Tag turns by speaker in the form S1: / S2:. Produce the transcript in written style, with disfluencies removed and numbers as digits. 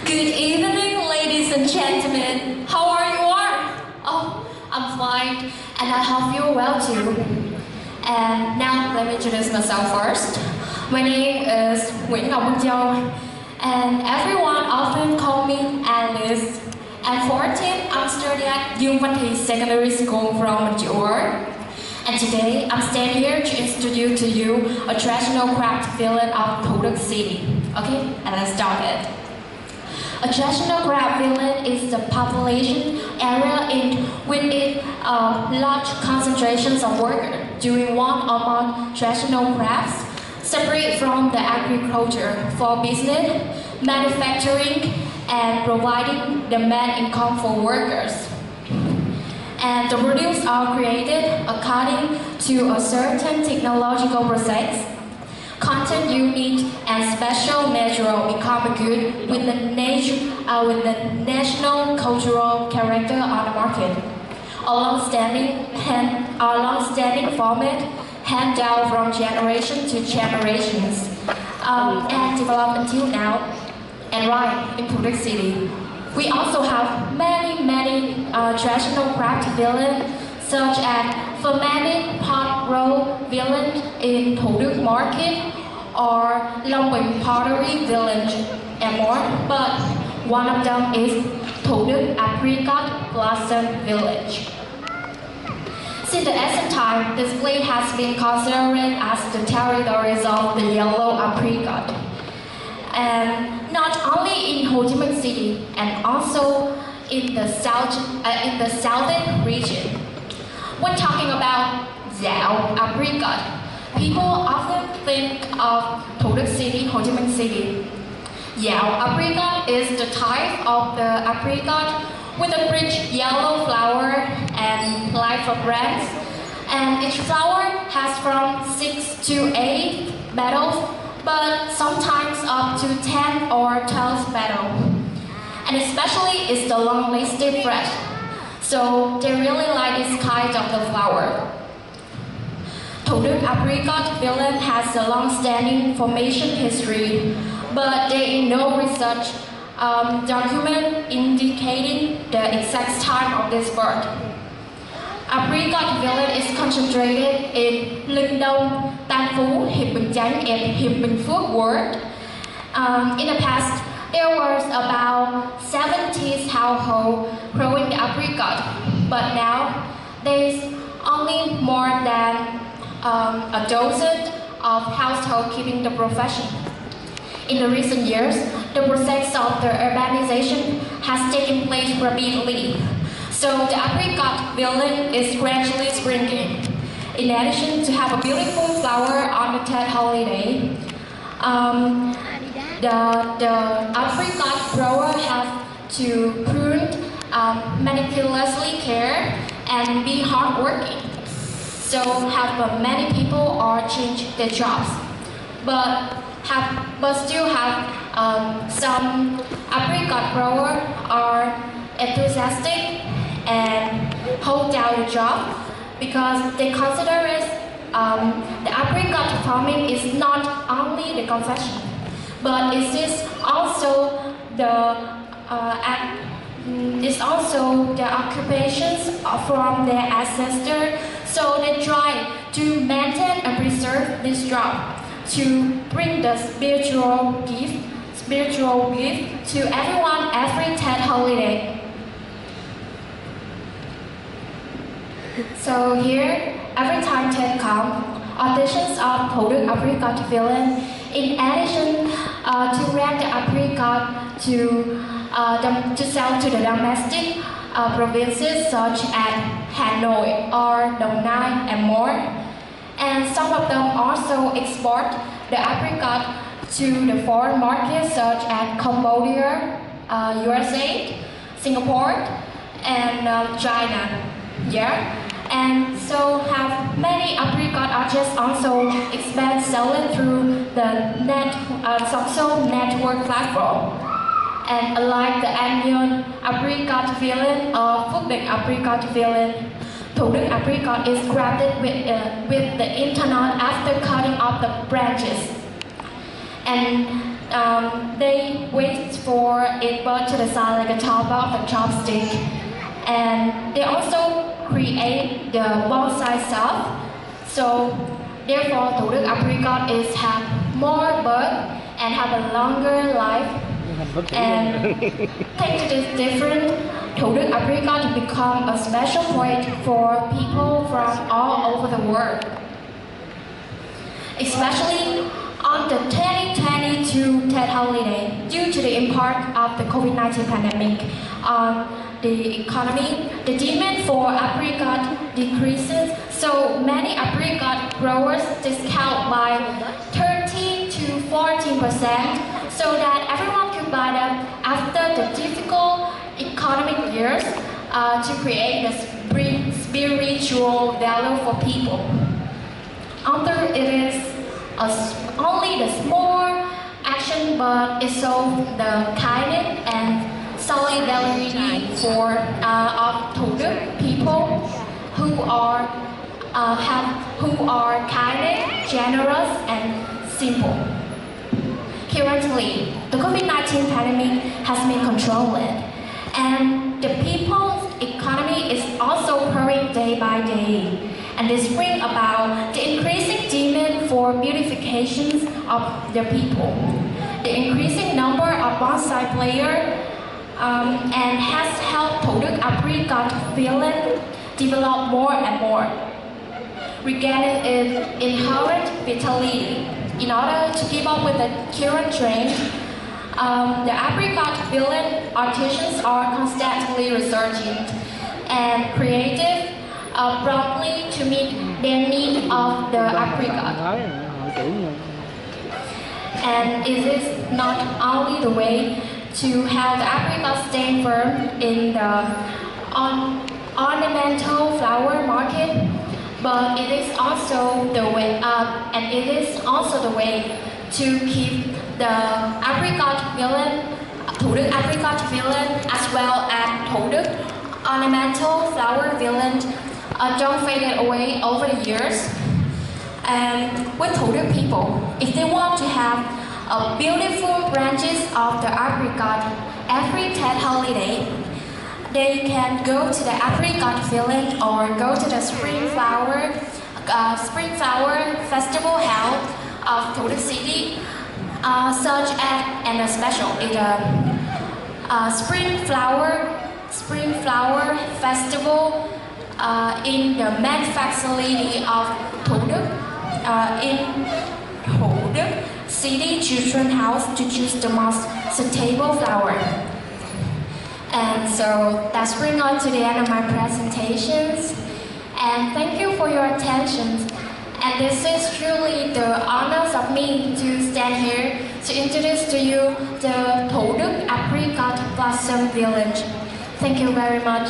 S1: Good evening, ladies and gentlemen. How are you all? Oh, I'm fine, and I hope you're well too. And now let me introduce myself first. My name is Nguyễn and everyone often call me Alice. I'm 14. I'm studying at Dương Văn Thì Secondary School from Thủ. And today I'm standing here to introduce to you a traditional craft village of Thủ Đức City. Okay, and let's start it. A traditional craft village is the population area in which it large concentrations of workers doing one or more traditional crafts, separate from the agriculture for business, manufacturing, and providing the main income for workers. And the produce are created according to a certain technological process. Content unit and special measure become good with the national cultural character on the market. A long-standing format hand down from generation to generations and developed until now. And right in Thủ Đức City, we also have many traditional craft villages such as fermented pot roll village in Thủ Đức Market or Long Bình Pottery Village and more. But one of them is Thủ Đức Apricot Blossom Village. Since the ancient time, this place has been considered as the territories of the yellow apricot. And not only in Ho Chi Minh City, and also in the southern region. When talking about Dạo apricot, people often think of Thủ Đức City, Ho Chi Minh City. Dạo apricot is the type of the apricot with a rich yellow flower and light fragrance, and each flower has from 6 to 8 petals, but sometimes up to 10 or 12 petals. And especially is the long-listed fresh, so they really like this kind of the flower. Thủ Đức Apricot Village has a long-standing formation history, but there is no research document indicating the exact time of this birth. Apricot Village is concentrated in Linh Đông, Tam Phú, Hiệp Bình Chánh, and Hiệp Bình Phước ward. In the past, there was about 70 households growing the apricot, but now there's only more than a dozen of households keeping the profession. In the recent years, the process of the urbanization has taken place rapidly, so the apricot village is gradually shrinking. In addition to have a beautiful flower on the Tet holiday, the apricot grower have to prune, meticulously care, and be hardworking. So many people are change their jobs, but still have some apricot growers are enthusiastic and hold down the job because they consider it, the apricot farming is not only the profession, but it is also the occupations from their ancestors. So they try to maintain and preserve this job to bring the spiritual gift to everyone every Tet holiday. So here, every time Tet comes, auditions of Thủ Đức Apricot Village, in addition to rent the apricot to sell to the domestic provinces such as Hanoi or Đồng Nai and more. And some of them also export the apricot to the foreign markets such as Cambodia, USA, Singapore, and China. Yeah. And so have many apricot artists also expand selling through the social network platform. And unlike the Anion Apricot Village or Phước Định Apricot Village, Thủ Đức Apricot is grafted with the internet after cutting off the branches. And they wait for it brought to the side like a top of a chopstick. And they also create the bonsai stuff. So therefore, Thủ Đức apricot is have more birth and have a longer life. And thanks to this different, Thủ Đức apricot become a special point for people from all over the world. Especially on the 2022 Tet holiday, due to the impact of the COVID-19 pandemic on the economy, the demand for apricot decreases, so many apricot growers discount by 30 to 14% so that everyone could buy them after the difficult economic years to create the spiritual value for people. Although it is only the small action, but it shows the kindness and solidarity for of Thủ Đức people who are kind, generous, and simple. Currently, the COVID-19 pandemic has been controlled, and the people's economy is also growing day by day. And this brings about the increasing demand for beautifications of the people, the increasing number of bonsai players, and has helped Thủ Đức apricot villain develop more and more, regaining its inherent vitality. In order to keep up with the current trend, the apricot villain artisans are constantly researching and creative promptly to meet their need of the apricot. And it is not only the way to have the apricot stay firm in the ornamental flower market, but it is also the way to keep the apricot villain, Thủ Đức apricot villain, as well as Thủ Đức ornamental flower villain don't fade away over the years. And with Thủ Đức people, if they want to have beautiful branches of the apricot every Tet holiday, they can go to the apricot village or go to the spring flower festival held of Thủ Đức City, such as and a special is a spring flower festival in the main facility of Thủ Đức in Thủ Đức City Children's House to choose the most suitable flower. And so that's bring on to the end of my presentations. And thank you for your attention. And this is truly the honor of me to stand here to introduce to you the Thủ Đức Apricot Blossom Village. Thank you very much.